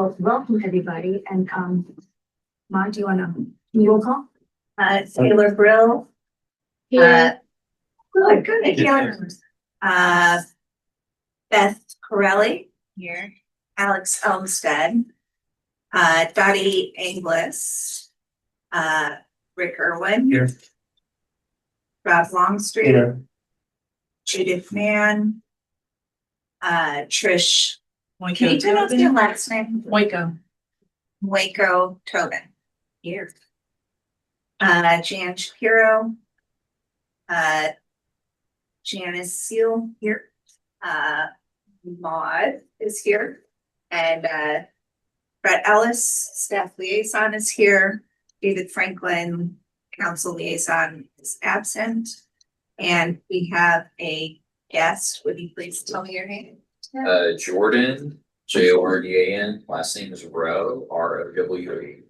Well, welcome everybody, and Mom, do you want to roll call? Taylor Brill. Here. Good. Beth Corelli here. Alex Elmstead. Dottie Inglis. Rick Irwin. Here. Rob Longstreet. Here. Judith Mann. Trish. Can you pronounce your last name? Waco. Waco Tobin. Here. Jan Shapiro. Janice Seal here. Maud is here. And Brett Ellis, staff liaison, is here. David Franklin, council liaison, is absent. And we have a guest. Would you please tell me your name? Jordan, Jordan, last name is Rowe, ROWE.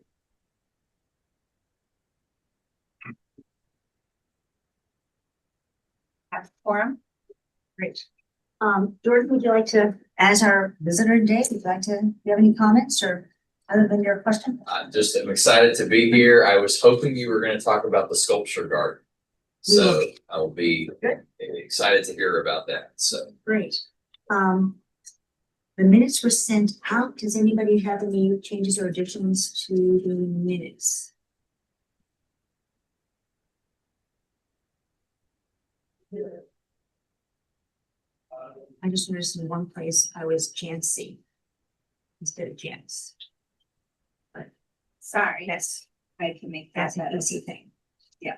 Have a forum. Great. Jordan, would you like to, as our visitor today, would you like to, do you have any comments or other than your question? Just am excited to be here. I was hoping you were going to talk about the sculpture garden. So I will be excited to hear about that. So Great. The minutes were sent out. Does anybody have any changes or additions to the minutes? I just noticed in one place I was Jancy instead of Janice. Sorry, yes, I can make that That's an better. easy thing. Yeah.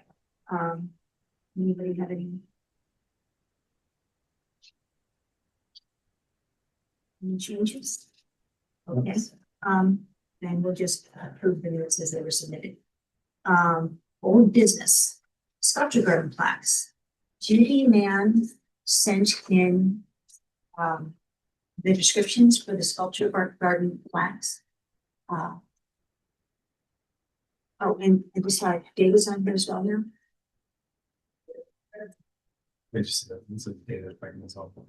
Anybody have any? Any changes? Okay, then we'll just approve the minutes as they were submitted. Old business, sculpture garden plaques. Judy Mann sent in the descriptions for the sculpture garden plaques. Oh, and beside David's on here as well now. Interesting. This is data fragment is helpful.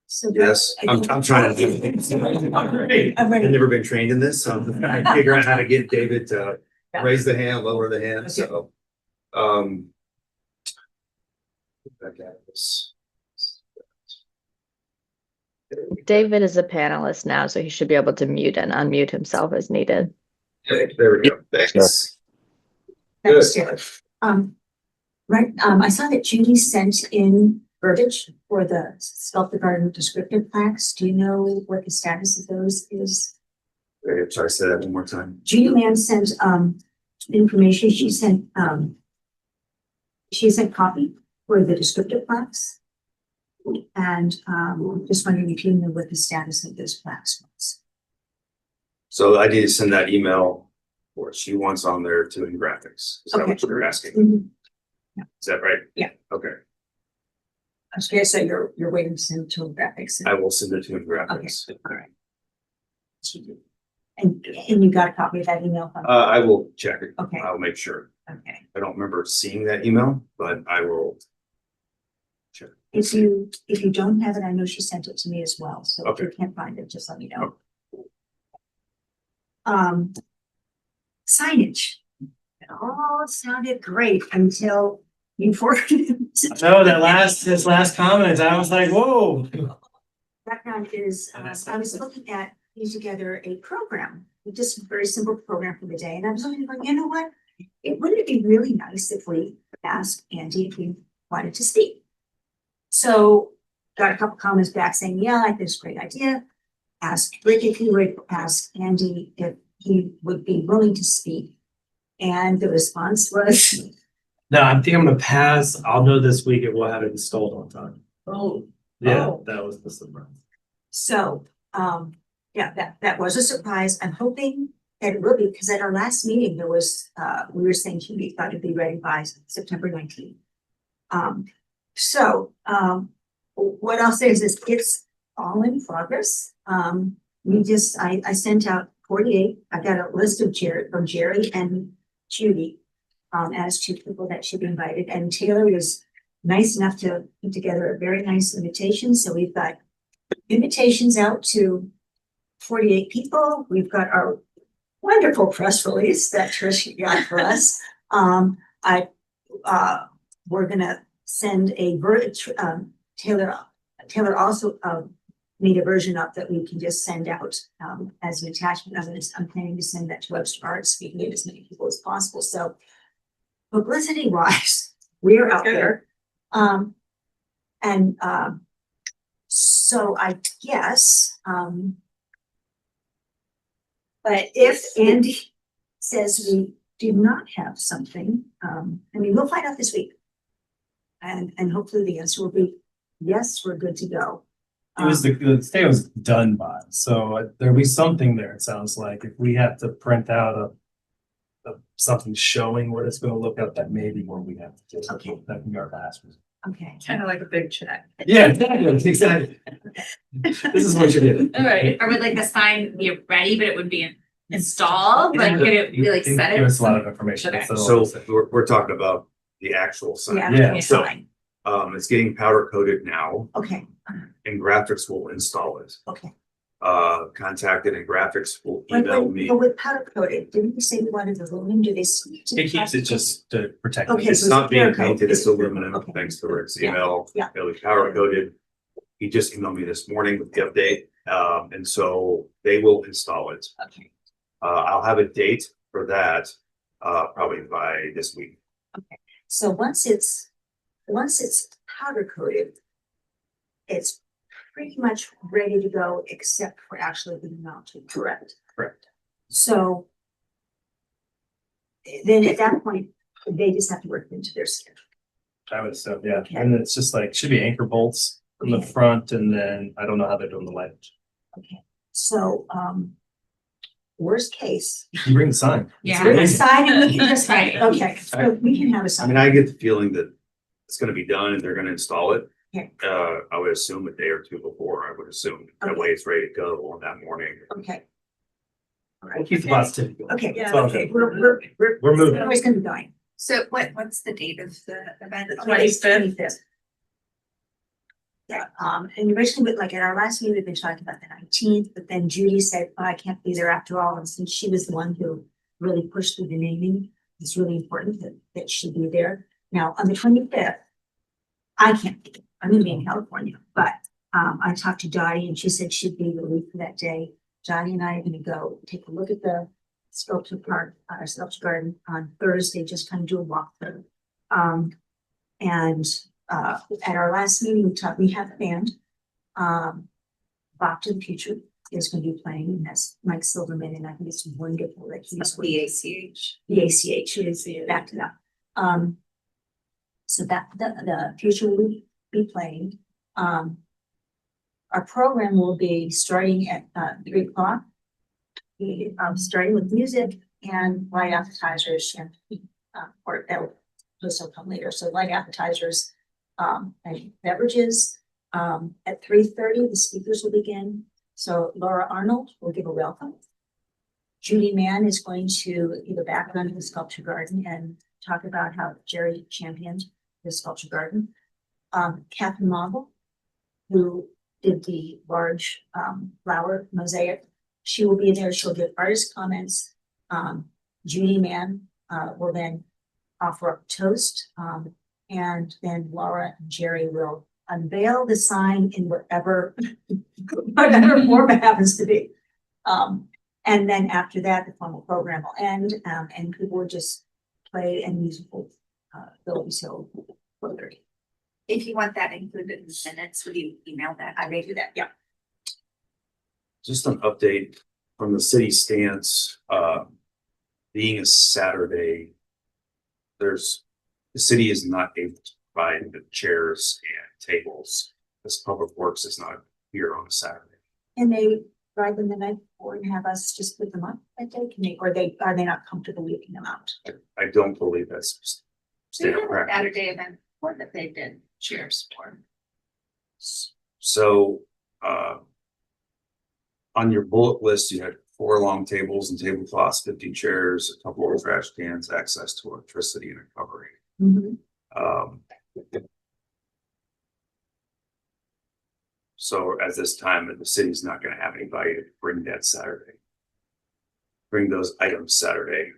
So Yes, I'm trying to do things. I'm I've ready. never been trained in this, so I'm trying to figure out how to get David to raise the hand, lower the hand, so. Back at this. David is a panelist now, so he should be able to mute and unmute himself as needed. There we go, thanks. Thanks, Taylor. Right, I saw that Judy sent in verbiage for the sculpture garden descriptive plaques. Do you know what the status of those is? Wait, sorry, say that one more time. Judy Mann sent information. She sent copy for the descriptive plaques. And just wondering if you know what the status of those plaques was. So I need to send that email, or she wants on there doing graphics. Is that what you're asking? Is that right? Yeah. Okay, I was curious, so you're waiting to send to graphics. I will send it to graphics. Okay, all right. And you got a copy of that email from? I will check it. Okay. I'll make sure. Okay. I don't remember seeing that email, but I will. Check. If you don't have it, I know she sent it to me as well, so if you Okay. can't find it, just let me know. Signage. It all sounded great until you forwarded. No, this last comment, I was like, whoa. Background is, I was looking at putting together a program, just a very simple program for the day, and I was looking like, you know what? Wouldn't it be really nice if we asked Andy if he wanted to speak? So got a couple comments back saying, yeah, I think it's a great idea. Asked Rick if he would ask Andy if he would be willing to speak. And the response was, No, I think I'm gonna pass. I'll know this week and we'll have it installed on time. oh, Yeah, Oh. that was the surprise. so, yeah, that was a surprise. I'm hoping that it will be, because at our last meeting, there was, we were saying we thought it'd be ready by September 19th. What I'll say is this, it's all in progress. I sent out 48. I got a list of from Jerry and Judy as to people that should be invited, and Taylor was nice enough to put together a very nice invitation. So we've got invitations out to 48 people. We've got our wonderful press release that Trish got for us. We're gonna send a Taylor also made a version up that we can just send out as an attachment. I'm planning to send that to Webster Arts. We can get as many people as possible. So publicity wise, we're out there. So I guess, but if Andy says we do not have something, we'll find out this week. And hopefully the answer will be, yes, we're good to go. It was the day was done by, so there'll be something there, it sounds like. If we have to print out something showing what it's gonna look like, that may be what we have to do. Okay. That can be our last. Okay. Kind of like a big check. Yeah, exactly. This is what you did. All right. Or would like the sign be ready, but it would be installed, like could it be like set Give it? us a lot of information. Okay. That's all. So we're talking about the actual sign. Yeah. So, Fine. it's getting powder coated now Okay, and graphics will install it. okay. Contacted and graphics will But email me. with powder coated, didn't you say you wanted aluminum? Do they? It keeps it just to protect. Okay, it. It's so not being clear coat. painted, it's It's a clear aluminum, coat. Okay. thanks to Rick's Yeah. email. Yeah. It'll be powder coated. He just emailed me this morning with the update, and so they will install it. Okay, I'll have a date for that, probably by this week. so once it's powder coated, it's pretty much ready to go, except for actually being mounted, correct? Correct. So then at that point, they just have to work into their schedule. I would assume, yeah. Okay. And it's just like, should be anchor bolts in the Okay. front, and then I don't know how they're doing the light. Okay, so, worst case. You bring the sign. Yeah. Bring a sign and we can just, Right. okay, so we can have a I sign. mean, I get the feeling that it's gonna be done and they're gonna install it. Yeah. I would assume a day or two before, I would assume, that way it's ready to go on that morning. Okay. All We'll right, keep the positivity going. okay, That's all I'm okay, saying. we're moving. always gonna be going. So what's the date of the event? 25th. Yeah, and originally, but like at our last meeting, we've been talking about the 19th, but then Judy said, oh, I can't be there after all, and since she was the one who really pushed through the naming, it's really important that she be there. Now, on the 25th, I can't be there, I'm gonna be in California, but I talked to Dottie and she said she'd be relieved for that day. Dottie and I are gonna go take a look at the sculpture park, sculpture garden on Thursday, just kind of do a walkthrough. At our last meeting, we have a band. Bop to the Future is going to be playing, and that's Mike Silverman, and I think it's wonderful that he's The ACH. the ACH is back to that. So that the Future will be playing. Our program will be starting at 3:00. Starting with music and light appetizers, champagne, or those will come later. So light appetizers, and beverages. At 3:30, the speakers will begin. So Laura Arnold will give a welcome. Judy Mann is going to give a background to the sculpture garden and talk about how Jerry championed the sculpture garden. Catherine Mogul, who did the large flower mosaic, she will be there. She'll give artist comments. Judy Mann will then offer up toast. And then Laura and Jerry will unveil the sign in whatever form it happens to be. And then after that, the formal program will end, and people will just play and musical abilities till 4:30. If you want that included in the minutes, would you email that? I may do that, yeah. Just an update from the city stance, being a Saturday. The city is not able to provide the chairs and tables, because Public Works is not here on a Saturday. And they ride them the night before and have us just put them up that day, are they not comfortable leaving them out? I don't believe that's They standard had a practice. Saturday event before that they did cheers for. So, on your bullet list, you had 4 long tables and tablecloths, 50 chairs, a couple of trash cans, access to electricity and a covering. Mhm. So at this time, the city's not gonna have anybody to bring that Saturday. Bring those items Saturday.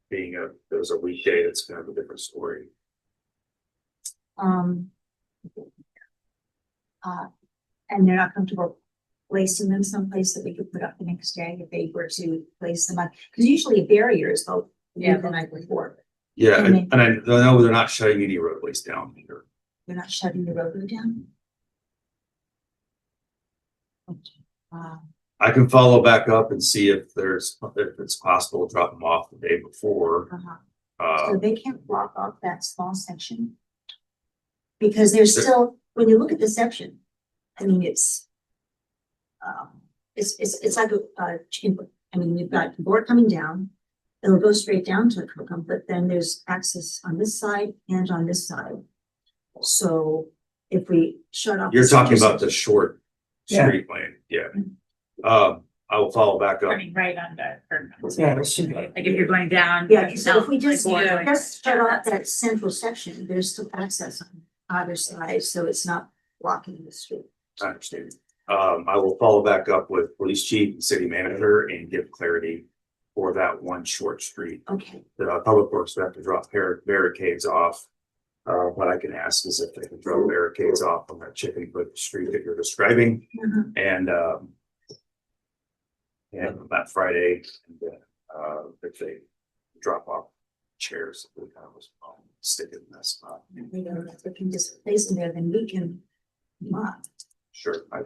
Being there's a weekday, that's kind of a different story. Um. And they're not comfortable placing them someplace that we could put up the next day if they were to place them on, because usually a barrier is both Yeah. the night before. Yeah, And and I know they're not shutting any roadways down either. They're not shutting the roadway down. I can follow back up and see if it's possible to drop them off the day before. So they can't block off that small section. Because there's still, when you look at the section, I mean, it's like I mean, you've got the board coming down. It'll go straight down to the Kirkham, but then there's access on this side and on this side. So if we shut off. You're the talking center about the short Yeah. street lane, yeah. I will follow back up. Turning right on the curve. Yeah, it should be. Like if you're going down. Yeah, so if we just, like, going- just shut off that central section, there's still access on either side, so it's not blocking the street. I understand. I will follow back up with police chief and city manager and give clarity for that one short street. Okay, The public works will have to drop barricades off. What I can ask is if they can throw barricades off on that chicken foot street that you're describing and that Friday, and then, if they drop off chairs, we kind of stick it in that spot. we don't, if we can just place them there, then we can. Sure, I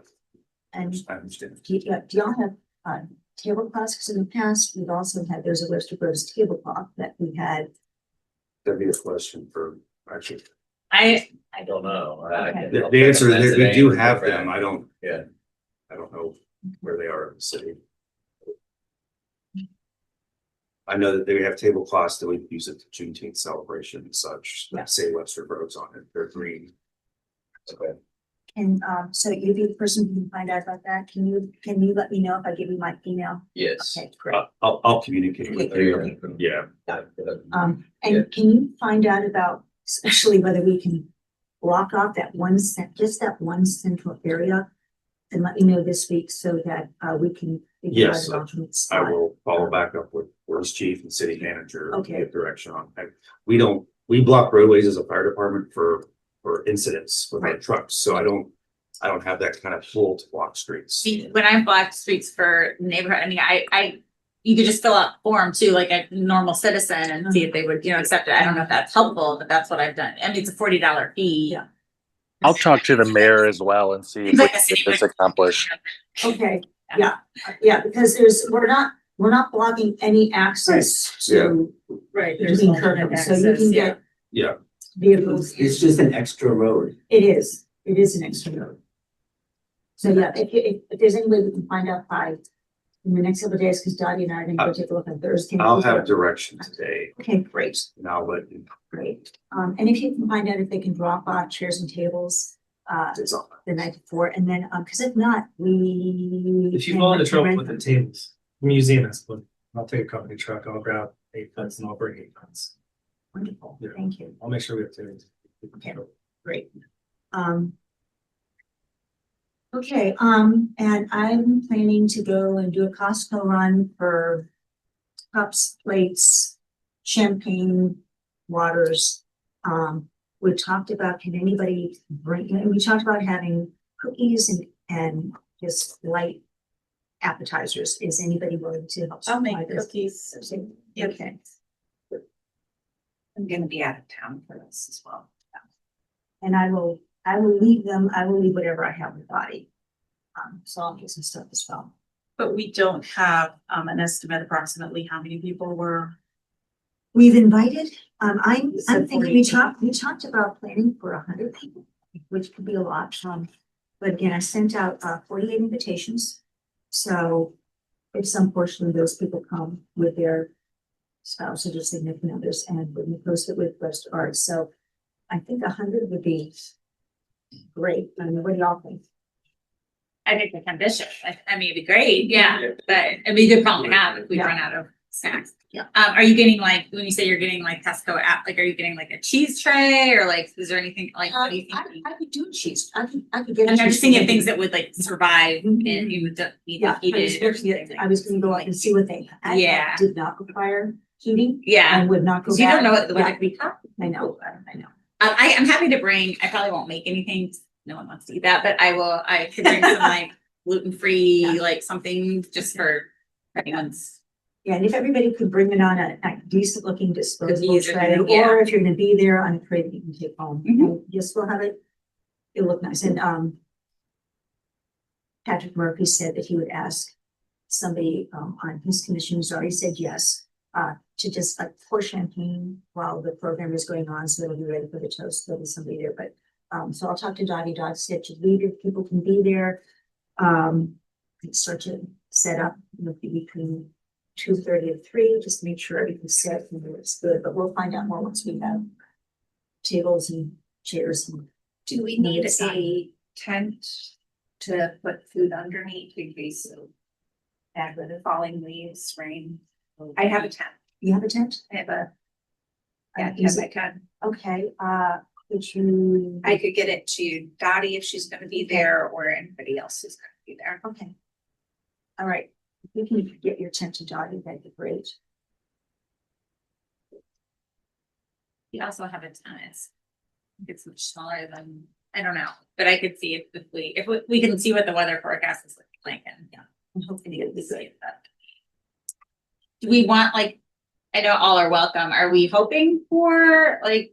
And understand. do y'all have tablecloths? Because in the past, we've also had, there's a Webster Groves tablecloth that we had. That'd be a question for, actually, I don't know. Okay. the answer is we do have them. I don't. Yeah. I don't know where they are in the city. I know that they have tablecloths that we use at the Juneteenth celebration and such, Yeah. that say Webster Groves on it. They're green. Okay. And so you'd be the person who can find out about that. Can you let me know if I give you my email? Yes. Okay, great. I'll communicate with you. Yeah. And Yeah. can you find out about, especially whether we can block off that just that one central area? And let me know this week so that we can. figure out Yes, an alternate I spot. will follow back up with police chief and city manager. and Okay. Get direction on that. We block roadways as a fire department for incidents with our Right. trucks, so I don't have that kind of pull to block streets. see, when I blocked streets for neighborhood, I mean, I, you could just fill out a form too, like a normal citizen and see if they would, accept it. I don't know if that's helpful, but that's what I've done. I mean, it's a $40 fee. Yeah. I'll talk to the mayor as well and see if Seems we like a can city get this would- accomplished. Okay, yeah, because we're not blocking any access to. Right. Between Kirkham, so you can get Yeah, vehicles. It's just an extra road. It is an extra road. So yeah, if there's any way we can find out by in the next couple of days, because Dottie and I are gonna go take a look on Thursday. I'll have direction today Okay, great, and I'll let you. great. And if you can find out if they can drop off chairs and tables, It's all. the night before, and then, because if not, we. If you can fall into rent trouble with the them. tables, museum is, I'll take a company truck, I'll grab 8 tons and I'll bring 8 tons. Wonderful, Yeah. thank you, I'll make sure we have tables. Okay. great. Okay, and I'm planning to go and do a Costco run for cups, plates, champagne, waters. We talked about, can anybody bring, and we talked about having cookies and just light appetizers. Is anybody willing to help? I'll make supply this? cookies. Okay, I'm gonna be out of town for this as well. and I will leave whatever I have in the body. So I'll get some stuff as well. But we don't have an estimate approximately how many people were. We've invited, I'm said thinking 40 we talked about planning for 100 people, which could be a lot. But again, I sent out 48 invitations. So if some portion of those people come with their spouses or significant others, and we post it with West Arts. So I think 100 would be great. I mean, what do y'all think? I think it's ambitious. I mean, it'd be great, yeah, but it'd be a good problem to have if we Yeah. run out of snacks. Yeah. Are you getting like, when you say you're getting like Tesco app, like, are you getting like a cheese tray or like, is there anything like, what do you think? I could do cheese. I could get. I'm a just cheese thinking of maybe. things that would like survive and Mhm. you would need Yeah, heated. I was gonna go out and see what they had. that Yeah. Did not require heating Yeah, and would not go cause you don't bad. know what the Yeah, weather could be hot. I know. I'm happy to bring, I probably won't make anything, no one wants to eat that, but I could bring some like gluten-free, Yeah. like something just for anyone's. Yeah, and if everybody could bring it on a decent looking disposable easier to tray, do, yeah. or if you're gonna be there on a tray that you can take home, Mhm. and just will have it. It'll look nice, and Patrick Murphy said that he would ask somebody on his commission who's already said yes, to just like pour champagne while the program is going on, so it'll be ready for the toast, there'll be somebody there, but so I'll talk to Dottie. Dottie said to leave if people can be there. Start to set up, between 2:30 and 3, just to make sure everything's set and it's good, but we'll find out more once we have tables and chairs and. Do we No, need it's not. a tent to put food underneath in case of bad weather, falling leaves, rain? I have a tent. You have a tent? I have a. Yeah, Is yes, I it- can. Okay, could you? I could get it to Dottie if she's gonna be there or anybody else who's gonna be there. Okay. All right, if you can get your tent to Dottie, that'd be great. You also have a tennis. It's much smaller than, I don't know, but I could see if we can see what the weather forecast is like, and yeah, And hopefully it'll be see good. if that. Do we want like, I know all are welcome, are we hoping for like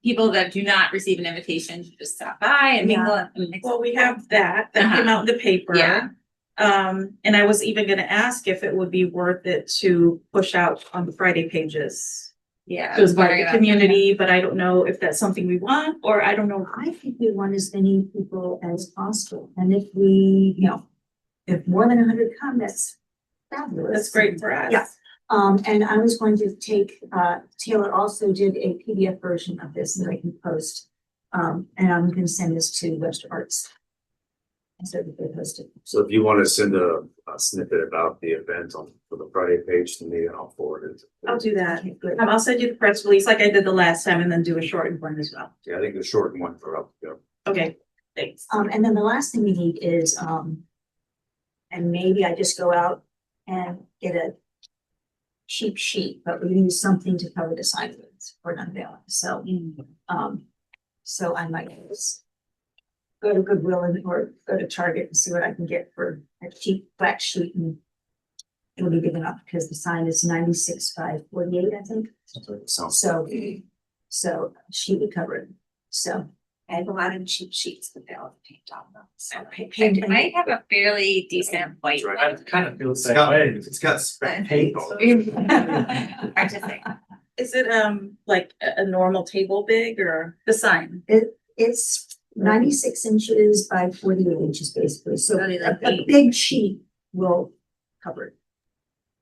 people that do not receive an invitation to just stop by and mingle? And mix? Well, we have that came out in the paper. Yeah. And I was even gonna ask if it would be worth it to push out on the Friday pages. Yeah. I It was was part of wondering the about that. community, but I don't know if that's something we want, or I don't know. I think we want as many people as possible, and if we, if more than 100 come, that's fabulous. That's great for us. Yeah. And I was going to take, Taylor also did a PDF version of this that I can post. And I'm gonna send this to Webster Arts. And so that they post it. So if you want to send a snippet about the event for the Friday page to me, I'll forward it. I'll do that. Okay, good. I'll send you the press release like I did the last time and then do a shortened one as well. Yeah, I think the shortened one for up to go. Okay, thanks. And then the last thing we need is, and maybe I just go out and get a cheap sheet, but we use something to cover the side with or not available. So, so I might just go to Goodwill or go to Target and see what I can get for a cheap black sheet, and it'll be big enough because the sign is 96 by 48, I think. Sounds. So she would cover it. So. I have a lot of cheap sheets that they'll paint on them. So I have a fairly decent white. Right. I kind of feel the It's same got, way. it's got spec paint on it. Artistic. Is it like a normal table big or the sign? It's 96 inches by 48 inches, basically, so Really like a big sheet will cover it.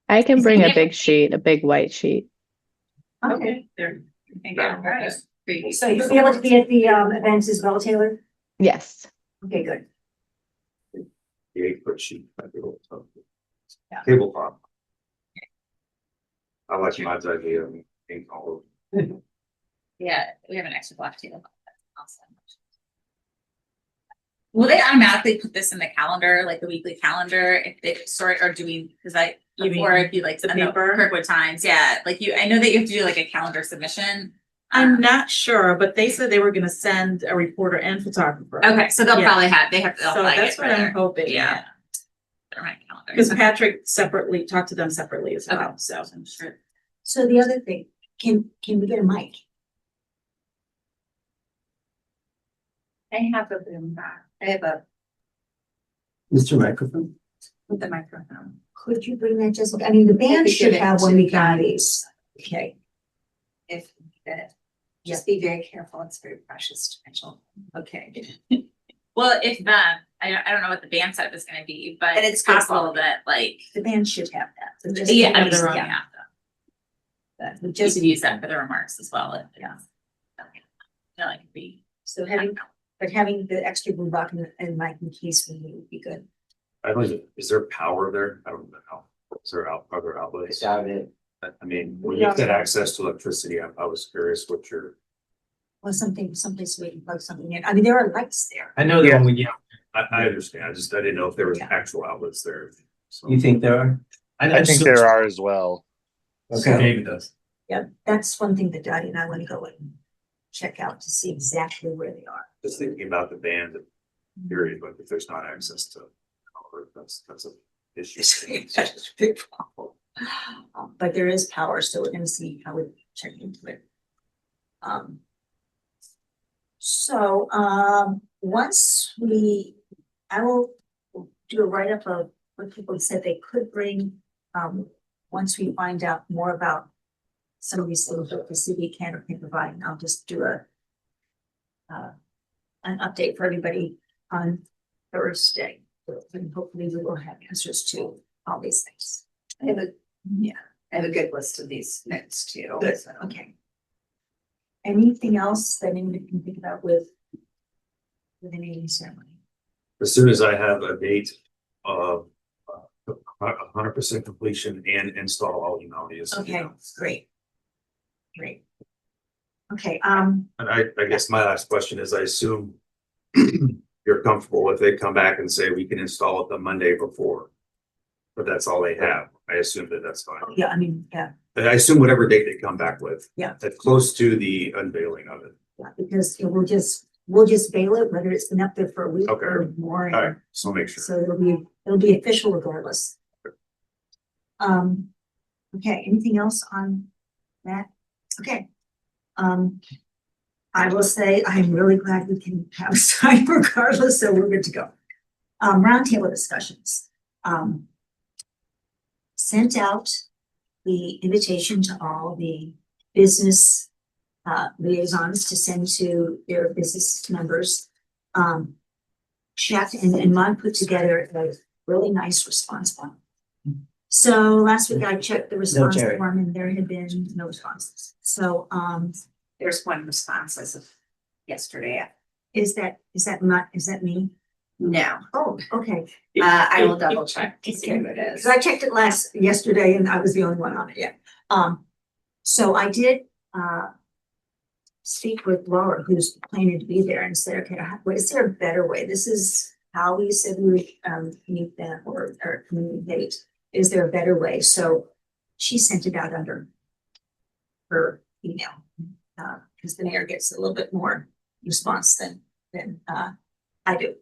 I can Is bring it a big sheet, a big white sheet. There. So you'll be able to be at the events as well, Taylor? Yes. Okay, good. The 8-foot sheet. Might be a little tough. Yeah. Tabletop. I like Matt's idea of paint all over. Yeah, we have an extra block table. That's awesome. Will they automatically put this in the calendar, like the weekly calendar, if they sort, or do we, cause You mean or if you like the send out paper? Kirkwood Times, yeah, like I know that you have to do like a calendar submission. I'm not sure, but they said they were gonna send a reporter and photographer. Okay, so they'll Yeah. probably they'll So flag that's it what for I'm their, hoping, yeah. yeah. their my calendar. Because Patrick separately talked to them separately as well, Okay. so. I'm sure. So the other thing, can we get a mic? I have a boom box. I have a Mr. Microphone? with the microphone. Could you bring that, Jessica? I mean, the band could should give it have to one we the got guys. these. Okay, If that, just be very careful. It's very precious to Mitchell. okay. Well, if I don't know what the band setup is gonna be, but And it's it's good possible quality. that like, The band should have that. but just- yeah, have their own. yeah. That we Just just, use that for the remarks as well. Yeah. No, it could be. so having the extra boom box and mic and keys would be good. I don't know, is there power there? I don't know how. Is there other outlets? Without it, I mean, when you said access to electricity, I was curious what your, Or something, someplace we can plug something in. I mean, there are lights there. I know that when we, yeah, I understand, I didn't know if there was Yeah. actual outlets there. So you think there are? I think there are as well. Okay. David does. Yeah, that's one thing that Dottie and I want to go and check out to see exactly where they are. just thinking about the band period, but if there's not access to, power, that's a issue. That's a big problem. But there is power, so we're gonna see how we check into it. So, once I will do a write-up of what people said they could bring, once we find out more about some of these things that the city can or can't provide, and I'll just do an update for everybody on Thursday. And hopefully we will have answers to all these things. I have a good list of these notes too. Good, so. okay. Anything else that anybody can think about with the naming ceremony? As soon as I have a date of 100% completion and install, I'll email you. So, Okay, great. Great. Okay, And I guess my last question is, I assume you're comfortable if they come back and say we can install it the Monday before. But that's all they have. I assume that that's fine. yeah, I mean, yeah, And I assume whatever date they come back with. Yeah. That's close to the unveiling of it. yeah, because we'll just bail it, whether it's been up there for a week Okay. or more. All right, so make sure. So it'll be official regardless. Okay, anything else on that? Okay. I will say I'm really glad we can have a sign regardless, so we're good to go. Roundtable discussions. Sent out the invitation to all the business liaisons to send to their business members. Checked and Mon put together a really nice response form. So last week I checked the response Jerry. form and there had been no responses. So There's one response as of yesterday. is that me? No, Oh, okay. I will double check to see who it is. Cause I checked it yesterday and I was the only one on it yet. So I did speak with Laura, who's planning to be there, and said, okay, is there a better way? This is how we said we would meet them or communicate. Is there a better way? So she sent it out under her email. Because the mayor gets a little bit more response than I do.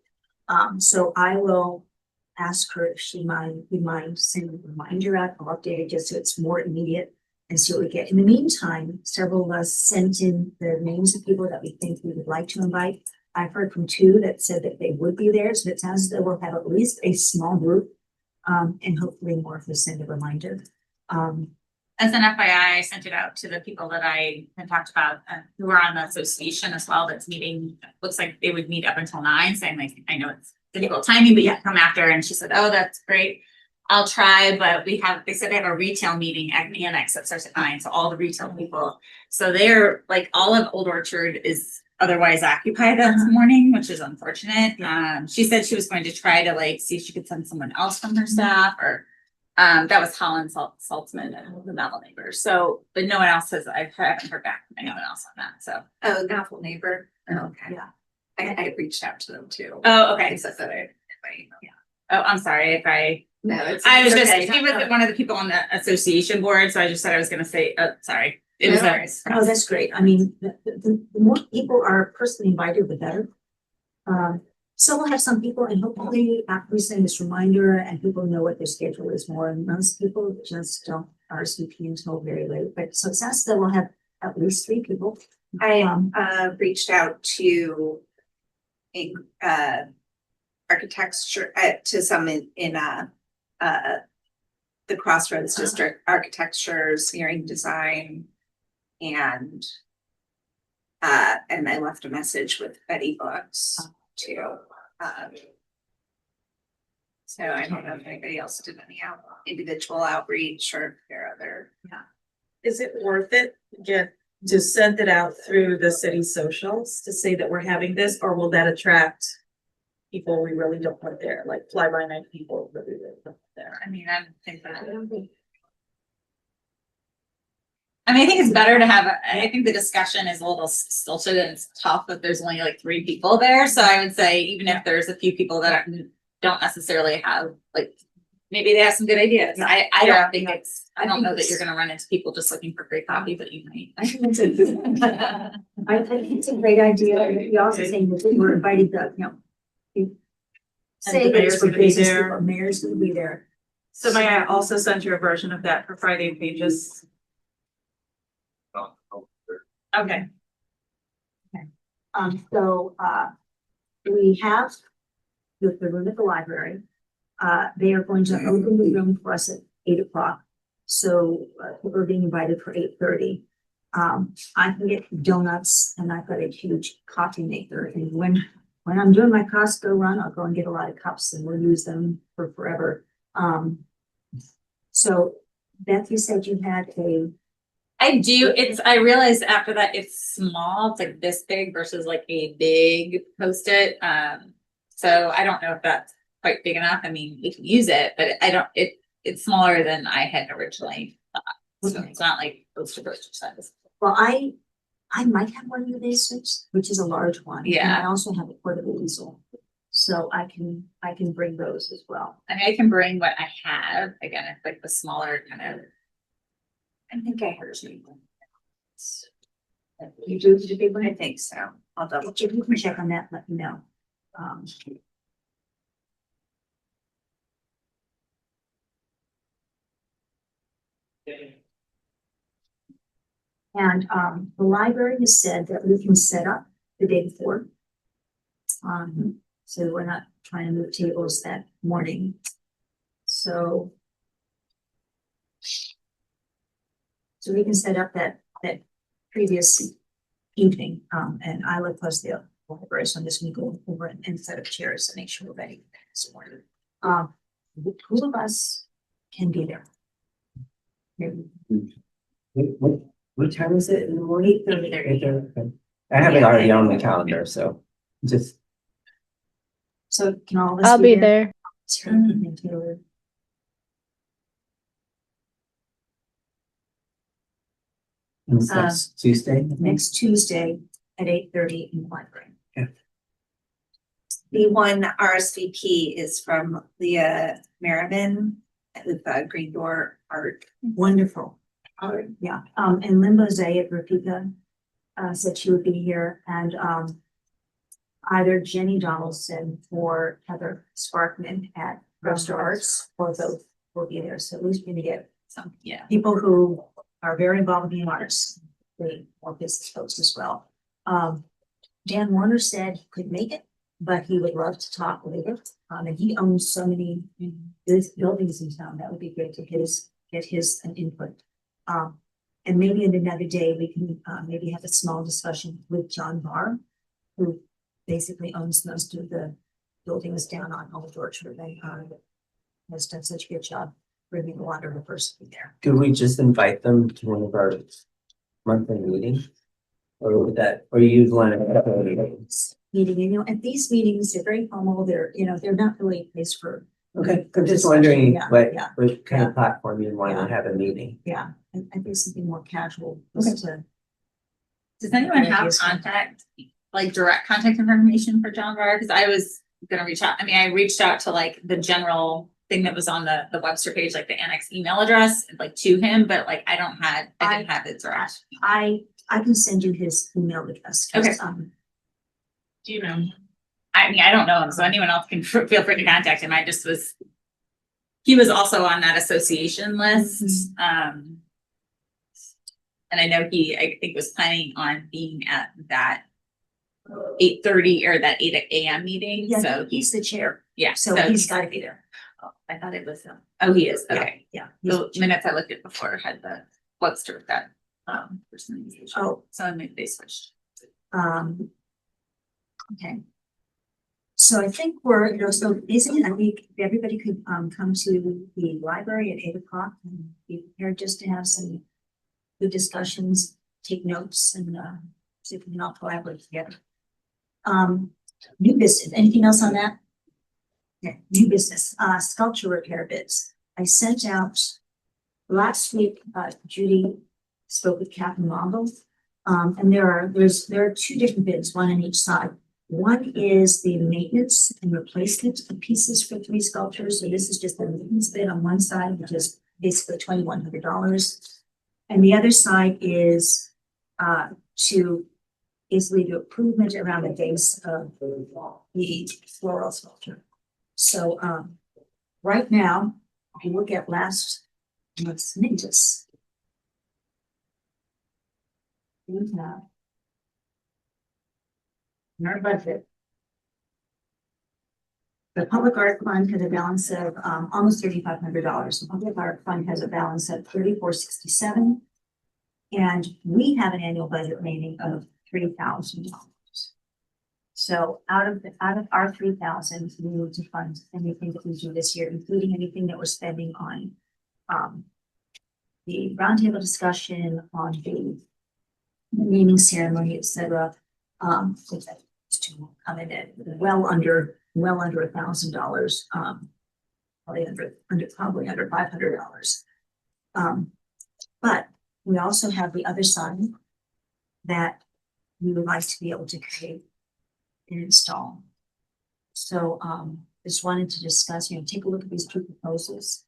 So I will ask her if she would mind sending a reminder out. I'll update it just so it's more immediate and see what we get. In the meantime, several of us sent in the names of people that we think we would like to invite. I've heard from 2 that said that they would be there, so it sounds as though we'll have at least a small group, and hopefully more if we send a reminder. As an FYI, I sent it out to the people that I had talked about, who are on the association as well, that's meeting. Looks like they would meet up until 9, saying like, I know it's difficult timing, but you can come after. And she said, oh, that's great. I'll try, but they said they have a retail meeting at the annex that starts at 9. So all the retail people. So they're like, all of Old Orchard is otherwise occupied that morning, which is unfortunate. She said she was going to try to like, see if she could send someone else from her staff or that was Holland Saltzman and the Novel Neighbor. So, but no one else has, I haven't heard back from anyone else on that. So, Oh, Novel Neighbor. Oh, okay. Yeah. I reached out to them too. oh, okay. I said that I. Oh, I'm sorry if No, it's. I was it's just, okay. he was one of the people on the association board. So I just said I was going to say, sorry. It No was worries. Oh, that's great. I mean, the more people are personally invited, the better. So we'll have some people and hopefully after we send this reminder and people know what their schedule is more, and most people just don't RSVP until very late, but so it sounds that we'll have at least 3 people. I reached out to architecture to some in the Crossroads District, architecture, smearing design, and I left a message with Betty Books too. So I don't know if anybody else did any individual outreach or if there are other. Is it worth it to send it out through the city socials to say that we're having this, or will that attract people we really don't want there, like fly by night people really don't want there. I mean, I think that. I mean, I think it's better to have, I think the discussion is a little stilted and it's tough if there's only like 3 people there. So I would say even if there's a few people that don't necessarily have, like, maybe they have some good ideas. I Yeah. don't think it's, I don't know that you're gonna run into people just looking for great coffee, but you might. I think it's I think it's a great idea. We also saying that we're inviting the, say the that mayor's it's for gonna be business there. people, mayor's gonna be there. So may I also send you a version of that for Friday pages? Okay. So, we have the room at the library. They are going to open the room for us at 8 o'clock. So, we're being invited for 8:30. I can get donuts and I've got a huge coffee maker. And when I'm doing my Costco run, I'll go and get a lot of cups and we'll use them for forever. So Beth, you said you had I do, I realized after that it's small, it's like this big versus like a big Post-it. So I don't know if that's quite big enough. I mean, we can use it, but it's smaller than I had originally thought. So Okay. it's not like poster size. well, I might have one of the basics, which is a large one. And Yeah. I also have a portable easel. So I can bring those as well. I mean, I can bring what I have, again, it's like the smaller kind of. I think I heard something. You do the big one? I think so. I'll double If check. you can check on that, let me know. And the library has said that we can set up the day before. So we're not trying to move tables that morning. So we can set up that previous evening, and I live close to the library, so I'm just gonna go over and set up chairs to make sure we're ready this morning. Who of us can be there? Maybe What time is it in the morning? 8:30. Okay. I have it already on the calendar, so just. So can all of us? I'll be there. Sure, and Taylor. Next Tuesday? Next Tuesday at 8:30 in the library. The one RSVP is from Leah Merriman with Green Door Art. Wonderful. Yeah, and Limbo Zayat Rafika said she would be here, and either Jenny Donaldson or Heather Sparkman at Roaster Arts, or both will be there. So at least we're gonna get Some, yeah. people who are very involved in the arts, they want business folks as well. Dan Warner said he could make it, but he would love to talk later. And he owns so many buildings in town. That would be great to get his input. And maybe in another day, we can maybe have a small discussion with John Barr, who basically owns most of the buildings down on Old Orchard. They has done such a good job bringing a lot of diversity there. Could we just invite them to one of our monthly meetings? Or would that, or you want to? Meeting, and at these meetings, they're very formal. They're not really a place for, Okay, I'm just wondering Yeah, what yeah, kind yeah. of platform you want Yeah. to have a meeting. yeah, I think something more casual. Just to- Does anyone have Ideas. contact, like direct contact information for John Barr? Cause I was gonna reach out. I mean, I reached out to like the general thing that was on the Webster page, like the annex email address, like to him, but like I didn't have it direct. I can send you his email address. 'Cause, Okay. Do you know? I mean, I don't know him, so anyone else can feel free to contact him. He was also on that association list. And I know I think was planning on being at that 8:30 or that 8 AM meeting, Yeah, so he's the chair, yeah, so he's gotta be there. oh, I thought it was, oh, he is, okay. Yeah. he's The the chair. minutes I looked at before had the Webster, that, personalization. Oh. So maybe they switched. Okay. So I think so basically, I think if everybody could come to the library at 8 o'clock and be prepared just to have some good discussions, take notes, and see if we can all collaborate together. New business, anything else on that? Yeah, new business, sculpture repair bids. I sent out last week, Judy spoke with Captain Mongol. And there are two different bids, one on each side. One is the maintenance and replacement of pieces for 3 sculptures. So this is just the maintenance bid on one side, which is basically $2,100. And the other side is to basically do improvement around the base of the floral sculpture. So right now, if you look at last month's minutes, we have in our budget, the Public Art Fund has a balance of almost $3,500. The Public Art Fund has a balance of $3,467. And we have an annual budget remaining of $3,000. So out of our 3,000, we need to fund anything that we do this year, including anything that we're spending on the roundtable discussion, on the naming ceremony, etc. So that's to come in at well under $1,000, probably under $500. But we also have the other side that we would like to be able to create and install. So just wanted to discuss, take a look at these 2 proposals.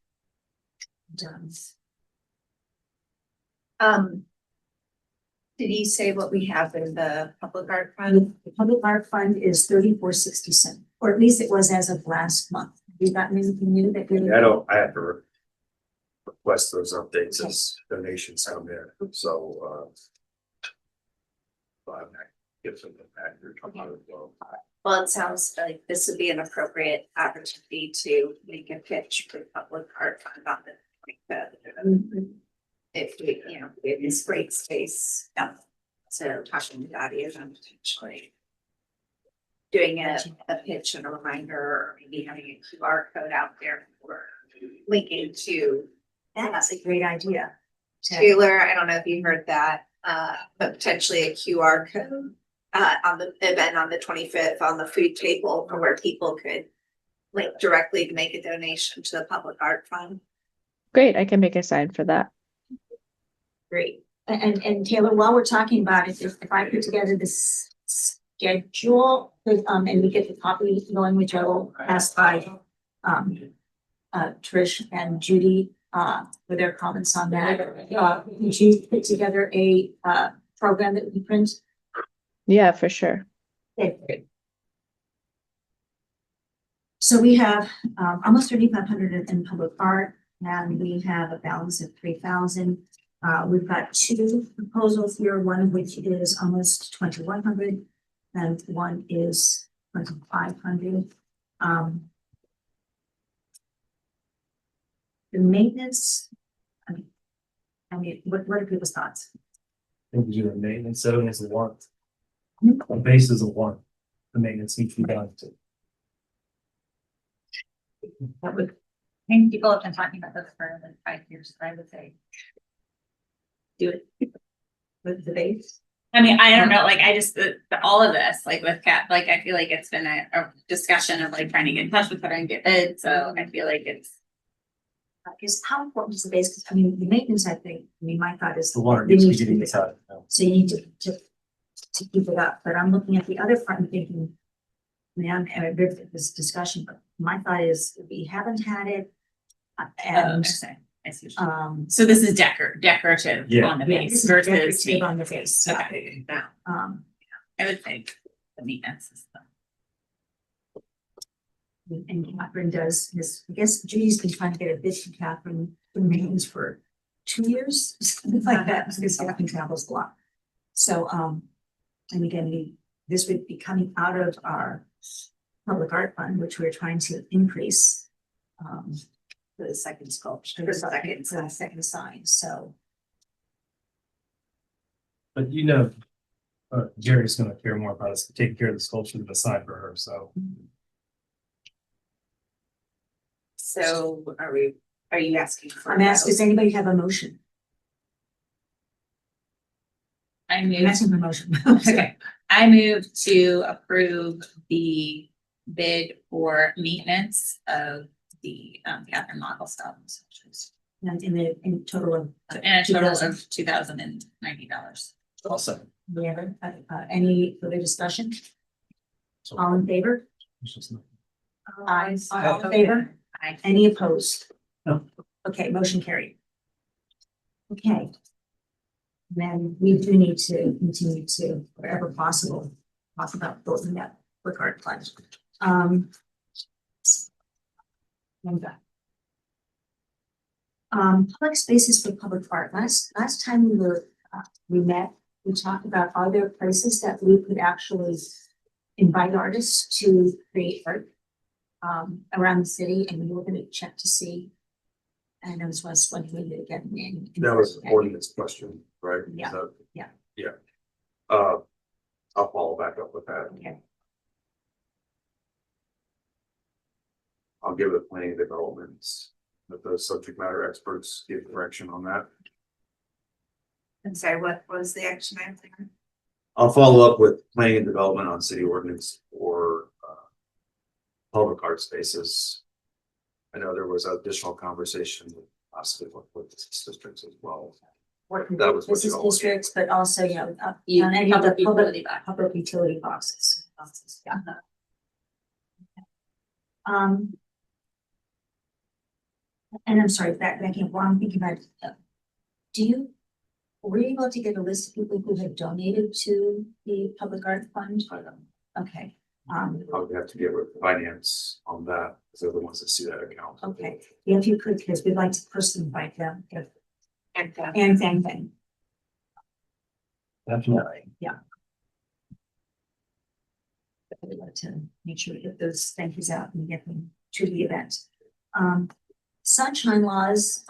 Did you say what we have in the public art fund? The Public Art Fund is $3,467, or at least it was as of last month. You got anything new that you're? I have to request those updates as donations come in, so, I'm not give them back here tomorrow as well. Well, it sounds like this would be an appropriate opportunity to make a pitch for the public art fund on the if we, we have this great space. So talking to the audience and potentially doing a pitch and a reminder, or maybe having a QR code out there for linking to. That's a great idea. Taylor, I don't know if you heard that, but potentially a QR code on the event on the 25th on the food table for where people could link directly to make a donation to the public art fund. Great, I can make a sign for that. Great. And Taylor, while we're talking about it, if I put together this schedule, and we get the copy going, which I will pass by Trish and Judy for their comments on that. Would you put together a program that we print? Yeah, for sure. Okay. So we have almost 3,500 in public art, and we have a balance of 3,000. We've got 2 proposals here, one of which is almost 2,100, and one is 2,500. The maintenance, I mean, what are people's thoughts? I think we do the maintenance, so it's a 1. The base is a 1. The maintenance needs to be done. That would, And people have been talking about this for like 5 years, so I would say. do it with the base. I mean, I don't know, like, I just, all of this, like with Kat, like, I feel like it's been a discussion of like trying to get in touch with her and get bids, so I feel like it's. Because how important is the base? 'Cause, I mean, the maintenance, I think, my thought is. The water they needs to need be getting keep it up. inside. No. So you need to keep it up, but I'm looking at the other part and thinking. Man, I agree with this discussion, but my thought is we haven't had it. And I see. So this is decorative Yeah. on the yeah, base this is versus decorative on the base. Okay, now, I would think the maintenance is the. And Catherine does this, I guess Judy's been trying to get a bid from Catherine for maintenance for 2 years, something like that, because Catherine travels a lot. So, and again, this would be coming out of our public art fund, which we're trying to increase. For the second sculpture, for the second sign, so. But Jerry's gonna care more about us taking care of the sculpture than the sign for her, so. So are you asking for? I'm asking, does anybody have a motion? I I'm move, asking for a motion. okay, I move to approve the bid for maintenance of the Catherine Lockle stuff. And in total of. And a total of $2,090. Also. We have any further discussion? All in favor? Aye. All in favor? Aye. Any opposed? No. Okay, motion carried. Okay. Then we do need to continue to, wherever possible, talk about building that regard fund. Public spaces for public art. Last time we met, we talked about are there places that we could actually invite artists to create art around the city, and we were gonna check to see. And I was wondering if we could get in. That was an ordinance question, right? Yeah. So, Yeah. Yeah. I'll follow back up with that. Okay. I'll give it planning developments, that the subject matter experts give direction on that. I'm sorry, what was the action item there? I'll follow up with planning and development on city ordinance for public art spaces. I know there was additional conversation with possibly with the districts as well. Working That with was what business you all- districts, but also, you know, You- on any of the public utility box. public utility boxes. Yeah. And I'm sorry, backing up, while I'm thinking about, were you able to get a list of people who have donated to the public art fund? Okay, I'll have to get with finance on that, because they're the ones that see that account. okay, yeah, if you could, because we'd like to personally invite them, And, and thank them. Definitely. We'd like to make sure we get those thank yous out and get them to the event. Sunshine laws,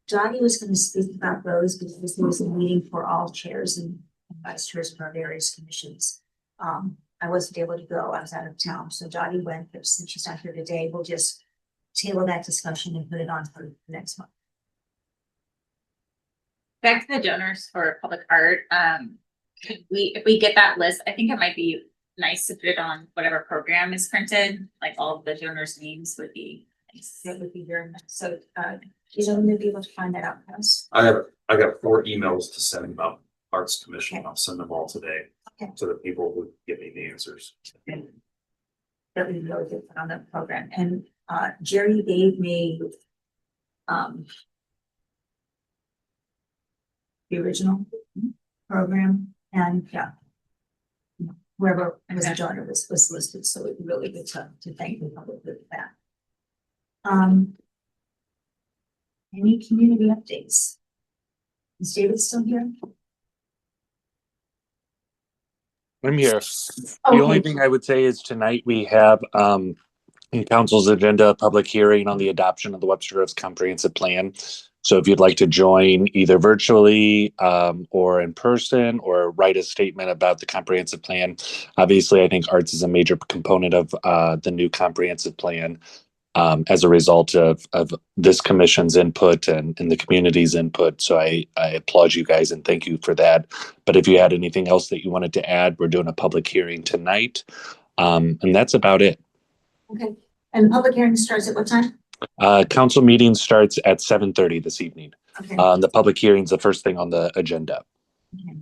Dottie was going to speak about those because there was a meeting for all chairs and vice chairs of our various commissions. I wasn't able to go, I was out of town, so Dottie went, but since she's not here today, we'll just table that discussion and put it on for next month. Back to the donors for public art, if we get that list, I think it might be nice to put it on whatever program is printed, like all of the donors' names would be nice. That would be very nice. So, is anyone gonna be able to find that out for us? I got 4 emails to send about Arts Commission. I'll send them all today Okay. to the people who give me the answers. That would be really good on the program. And Jerry gave me the original program, and whoever was a Okay. donor was listed, so it'd be really good to thank the public for that. Any community updates? Is David still here? I'm here. The only Okay. thing I would say is tonight we have in council's agenda, a public hearing on the adoption of the Webster Groves Comprehensive Plan. So if you'd like to join either virtually or in person or write a statement about the comprehensive plan. Obviously, I think arts is a major component of the new comprehensive plan as a result of this commission's input and the community's input. So I applaud you guys and thank you for that. But if you had anything else that you wanted to add, we're doing a public hearing tonight. And that's about it. Okay, and the public hearing starts at what time? Council meeting starts at 7:30 this evening. Okay. The public hearing's the first thing on the agenda. Okay.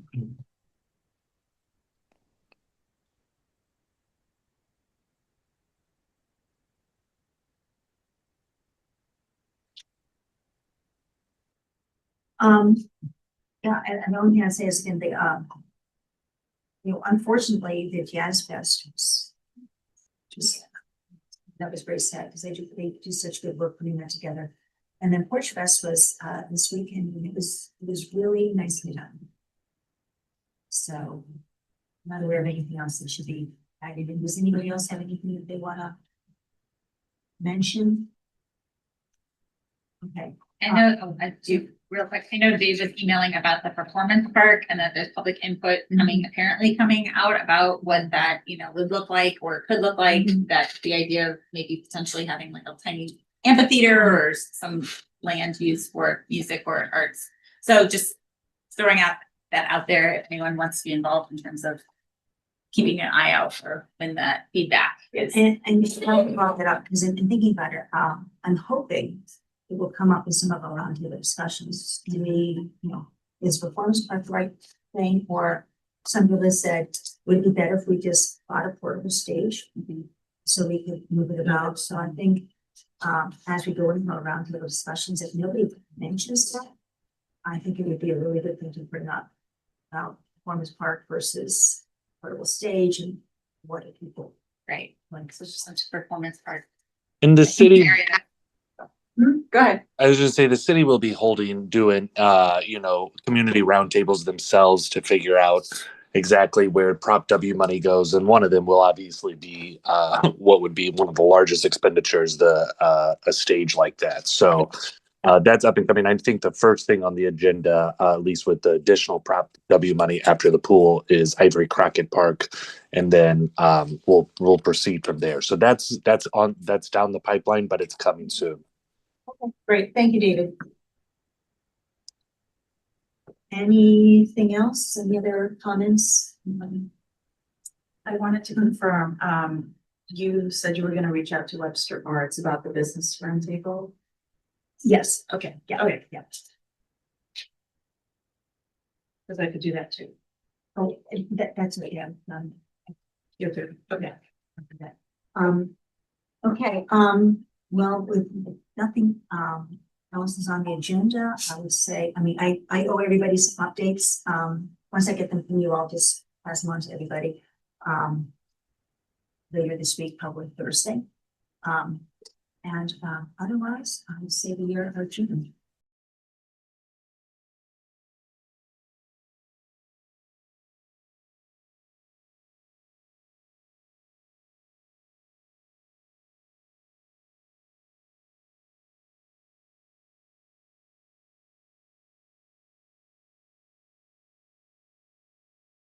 Yeah, and the only thing I say is in the, unfortunately, the Jazz Fest was just, that was very sad because they do such good work putting that together. And then Porch Fest was this weekend, and it was really nicely done. So I'm not aware of anything else that should be added. And does anybody else have anything that they wanna mention? Okay. I do, real quick, I know Dave is emailing about the performance park and that there's public input apparently coming out about what that, would look like or could look like, that the idea of maybe potentially having like a tiny amphitheater or some land used for music or arts. So just throwing that out there, if anyone wants to be involved in terms of keeping an eye out for when that feedback is. And you probably brought that up, because in thinking about it, I'm hoping it will come up with some of our roundtable discussions. Do we, is performance park the right thing? Or some people have said, would it be better if we just bought a portable stage? So we could move it about. So I think, as we go into our roundtable discussions, if nobody mentions that, I think it would be a really good thing to bring up about performance park versus portable stage, and what do people Right, like, so just such a performance part. In the city, Go ahead. I was just say the city will be doing community roundtables themselves to figure out exactly where Prop W money goes, and one of them will obviously be what would be one of the largest expenditures, a stage like that. So that's up and coming. I think the first thing on the agenda, at least with the additional Prop W money after the pool, is Ivory Crockett Park, and then we'll proceed from there. So that's down the pipeline, but it's coming soon. Great, thank you, David. Anything else? Any other comments? I wanted to confirm, you said you were gonna reach out to Webster Arts about the business roundtable. Yes, okay, yeah, Okay. yeah. Cause I could do that too. Oh, that's what, yeah, You're good. Okay. Okay, well, with nothing, else is on the agenda, I would say, I owe everybody some updates. Once I get them from you, I'll just pass them on to everybody. Later this week, probably Thursday. And otherwise, I would say the year of June.